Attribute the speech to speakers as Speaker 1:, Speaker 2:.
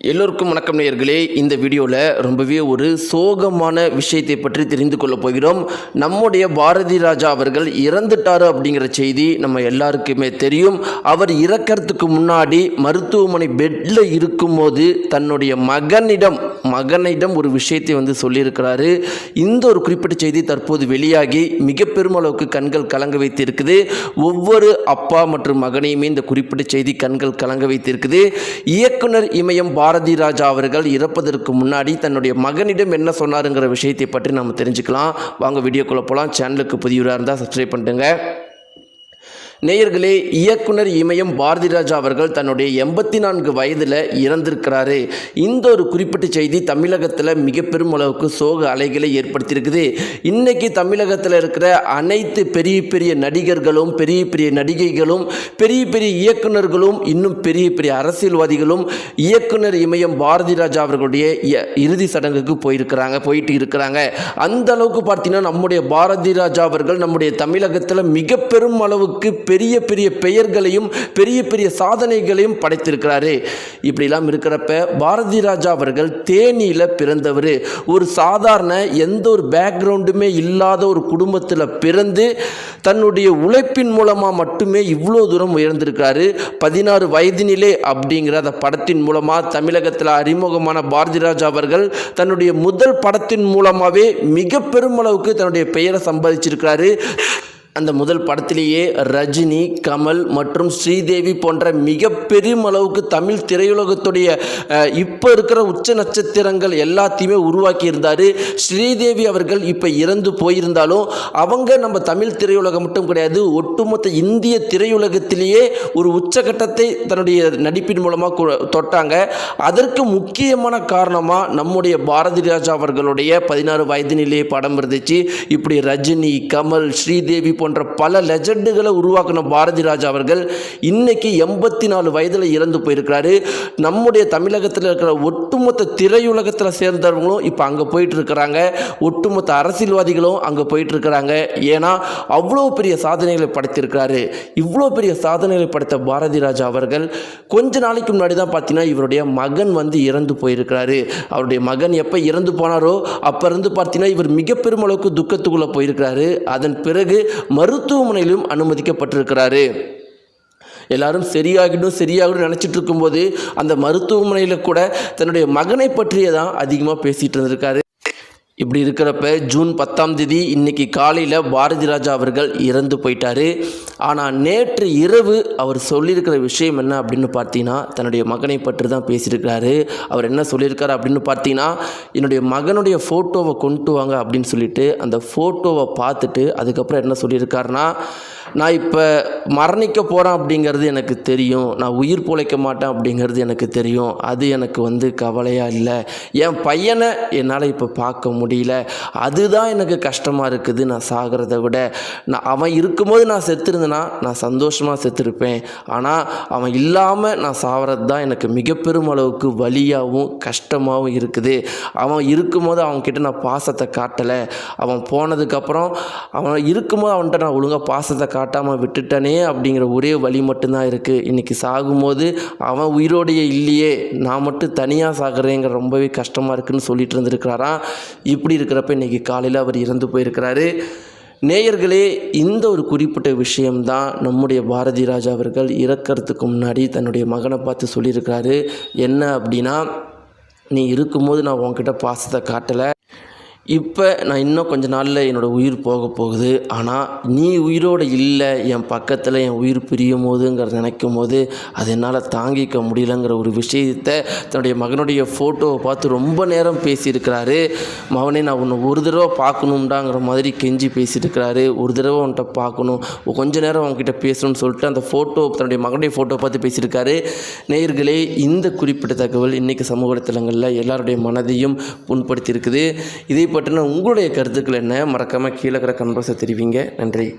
Speaker 1: எல்லோருக்கும் வணக்கம் நேயர்களே. இந்த வீடியோவில் ரொம்பவே ஒரு சோகமான விஷயத்தை பற்றி தெரிந்து கொள்ள போகிறோம். நம்முடைய பாரதி ராஜா அவர்கள் இறந்துட்டார் அப்படிங்கிற செய்தி நம்ம எல்லாருக்குமே தெரியும். அவர் இறக்கிறதுக்கு முன்னாடி மருத்துவமனை பெட்டில் இருக்கும்போது தன்னுடைய மகனிடம் ஒரு விஷயத்தை சொல்லியிருக்கிறாரு. இந்த ஒரு குறிப்பிட்ட செய்தி தற்போது வெளியாகி மிக பெருமளவுக்கு கண்கள் கலங்க வைத்திருக்குது. ஒவ்வொரு அப்பா மற்றும் மகனையுமே இந்த குறிப்பிட்ட செய்தி கண்கள் கலங்க வைத்திருக்குது. இயக்குனர் இமயம் பாரதி ராஜா அவர்கள் இறப்பதற்கு முன்னாடி தன்னுடைய மகனிடம் என்ன சொன்னாருங்கிற விஷயத்தை பற்றி நம்ம தெரிஞ்சுக்கலாம். வாங்க வீடியோக்குள்ள போகலாம். சேனலுக்கு புதியவராக இருந்தால் சப்ஸ்கிரைப் பண்ணிட்டுங்க. நேயர்களே, இயக்குனர் இமயம் பாரதி ராஜா அவர்கள் தன்னுடைய 84 வயதில் இறந்திருக்கிறாரு. இந்த ஒரு குறிப்பிட்ட செய்தி தமிழகத்தில் மிக பெரும் அளவுக்கு சோக அலைகளை ஏற்படுத்தியிருக்குது. இன்னைக்கு தமிழகத்தில் இருக்கிற அனைத்து பெரிய பெரிய நடிகர்களும் பெரிய பெரிய நடிகைகளும் பெரிய பெரிய இயக்குநர்களும் இன்னும் பெரிய பெரிய அரசியல்வாதிகளும் இயக்குனர் இமயம் பாரதி ராஜா அவர்களுடைய இறுதி சடங்குக்கு போயிட்டு இருக்கிறாங்க. அந்த அளவுக்கு பார்த்தீங்கன்னா நம்முடைய பாரதி ராஜா அவர்கள் நம்முடைய தமிழகத்தில் மிக பெரும் அளவுக்கு பெரிய பெரிய பெயர்களையும் பெரிய பெரிய சாதனைகளையும் படைத்திருக்கிறாரு. இப்படிலாம் இருக்கிறப்ப பாரதி ராஜா அவர்கள் தேனியில் பிறந்தவர். ஒரு சாதாரண எந்த ஒரு பேக்ரவுண்டுமே இல்லாத ஒரு குடும்பத்தில் பிறந்து தன்னுடைய உழைப்பின் மூலமாக மட்டுமே இவ்வளோ தூரம் உயர்ந்திருக்கிறாரு. 16 வயதினிலே அப்படிங்கிற அந்த படத்தின் மூலமாக தமிழகத்தில் அறிமுகமான பாரதி ராஜா அவர்கள் தன்னுடைய முதல் படத்தின் மூலமாகவே மிக பெருமளவுக்கு தன்னுடைய பெயரை சம்பாதிச்சிருக்கிறாரு. அந்த முதல் படத்திலேயே ரஜினி, கமல் மற்றும் ஸ்ரீதேவி போன்ற மிக பெருமளவுக்கு தமிழ் திரையுலகத்துடைய இப்போ இருக்கிற உச்ச நட்சத்திரங்கள் எல்லாத்தையுமே உருவாக்கி இருந்தார். ஸ்ரீதேவி அவர்கள் இப்போ இறந்து போயிருந்தாலும் அவங்க நம்ம தமிழ் திரையுலகம் மட்டும் கிடையாது, ஒட்டுமொத்த இந்திய திரையுலகத்திலேயே ஒரு உச்சகட்டத்தை தன்னுடைய நடிப்பின் மூலமாக தொட்டாங்க. அதற்கு முக்கியமான காரணமாக நம்முடைய பாரதி ராஜா அவர்களுடைய 16 வயதினிலேயே படம் இருந்துச்சு. இப்படி ரஜினி, கமல், ஸ்ரீதேவி போன்ற பல லெஜெண்டுகளை உருவாக்கின பாரதி ராஜா அவர்கள் இன்னைக்கு 84 வயதில் இறந்து போயிருக்கிறாரு. நம்முடைய தமிழகத்தில் இருக்கிற ஒட்டுமொத்த திரையுலகத்தில் சேர்ந்தவங்களும் இப்போ அங்கே போயிட்டு இருக்கிறாங்க. ஒட்டுமொத்த அரசியல்வாதிகளும் அங்கே போயிட்டு இருக்கிறாங்க. ஏன்னா அவ்வளோ பெரிய சாதனைகளை படைத்திருக்கிறாரு. இவ்வளோ பெரிய சாதனைகளை படைத்த பாரதி ராஜா அவர்கள் கொஞ்ச நாளைக்கு முன்னாடி தான் பார்த்தீங்கன்னா இவருடைய மகன் இறந்து போயிருக்கிறாரு. அவருடைய மகன் எப்போ இறந்து போனாரோ அப்போ இருந்து பார்த்தீங்கன்னா இவர் மிக பெருமளவுக்கு துக்கத்துக்குள்ளே போயிருக்கிறாரு. அதன் பிறகு மருத்துவமனையிலும் அனுமதிக்கப்பட்டிருக்கிறாரு. எல்லாரும் சரியாகிடும் நினச்சிட்டு இருக்கும்போது அந்த மருத்துவமனையில் கூட தன்னுடைய மகனை பற்றியே தான் அதிகமாக பேசிகிட்டு இருந்திருக்காரு. இப்படி இருக்கிறப்ப ஜூன் 10ஆம் தேதி இன்னைக்கு காலையில் பாரதி ராஜா அவர்கள் இறந்து போயிட்டார். ஆனால் நேற்று இரவு அவர் சொல்லியிருக்கிற விஷயம் என்ன அப்படின்னு பார்த்தீங்கன்னா தன்னுடைய மகனை பற்றி தான் பேசியிருக்கிறாரு. அவர் என்ன சொல்லியிருக்காரு அப்படின்னு பார்த்தீங்கன்னா, என்னுடைய மகனுடைய ஃபோட்டோவை கொண்டு வாங்க அப்படின்னு சொல்லிட்டு அந்த ஃபோட்டோவை பார்த்துட்டு அதுக்கப்புறம் என்ன சொல்லியிருக்காருன்னா, நான் இப்போ மரணிக்க போகிறேன் அப்படிங்கிறது எனக்கு தெரியும், நான் உயிர் பிழைக்க மாட்டேன் அப்படிங்கிறது எனக்கு தெரியும், அது எனக்கு கவலையாக இல்லை, என் பையனை என்னால் இப்போ பார்க்க முடியல, அதுதான் எனக்கு கஷ்டமாக இருக்குது. நான் சாகிறத விட அவன் இருக்கும்போது நான் செத்துருந்தேன்னா நான் சந்தோஷமாக செத்துருப்பேன். ஆனால் அவன் இல்லாமல் நான் சாகிறது தான் எனக்கு மிக பெரும் அளவுக்கு வலியாகவும் கஷ்டமாகவும் இருக்குது. அவன் இருக்கும்போது அவன்கிட்ட நான் பாசத்தை காட்டலை, அவன் போனதுக்கப்புறம் அவன் இருக்கும்போது அவன்கிட்ட நான் ஒழுங்காக பாசத்தை காட்டாமல் விட்டுட்டனே அப்படிங்கிற ஒரே வழி மட்டும்தான் இருக்குது. இன்றைக்கி சாகும்போது அவன் உயிரோடைய இல்லையே, நான் மட்டும் தனியாக சாகிறேங்கிற ரொம்பவே கஷ்டமாக இருக்குதுன்னு சொல்லிட்டு இருந்திருக்கிறாராம். இப்படி இருக்கிறப்ப இன்றைக்கி காலையில் அவர் இறந்து போயிருக்கிறாரு. நேயர்களே, இந்த ஒரு குறிப்பிட்ட விஷயம்தான் நம்முடைய பாரதி ராஜா அவர்கள் இறக்கிறதுக்கு முன்னாடி தன்னுடைய மகனை பார்த்து சொல்லியிருக்கிறாரு. என்ன அப்படின்னா, நீ இருக்கும்போது நான் உன்கிட்ட பாசத்தை காட்டலை, இப்போ நான் இன்னும் கொஞ்ச நாளில் என்னோடய உயிர் போகுது, ஆனால் நீ உயிரோடு இல்லை, என் பக்கத்தில் என் உயிர் பிரியும் போதுங்கிறத நினைக்கும் போது அது என்னால் தாங்கிக்க முடியலங்கிற ஒரு விஷயத்தை தன்னுடைய மகனுடைய ஃபோட்டோவை பார்த்து ரொம்ப நேரம் பேசியிருக்கிறாரு. மகனே, நான் உன்னை ஒரு தடவை பார்க்கணும்டாங்கிற மாதிரி கெஞ்சி பேசியிருக்கிறாரு. ஒரு தடவை உன்கிட்ட பார்க்கணும், கொஞ்ச நேரம் அவங்ககிட்ட பேசணும்னு சொல்லிட்டு அந்த தன்னுடைய மகனுடைய ஃபோட்டோ பார்த்து பேசியிருக்காரு. நேயர்களே, இந்த குறிப்பிட்ட தகவல் இன்றைக்கி சமூக வலைத்தளங்களில் எல்லாருடைய மனதையும் புண்படுத்தியிருக்குது. இதை பற்றின உங்களுடைய கருத்துக்கள் என்ன? மறக்காமல் கீழே இருக்கிற கமெண்ட் பாக்ஸில் தெரிவிங்க. நன்றி.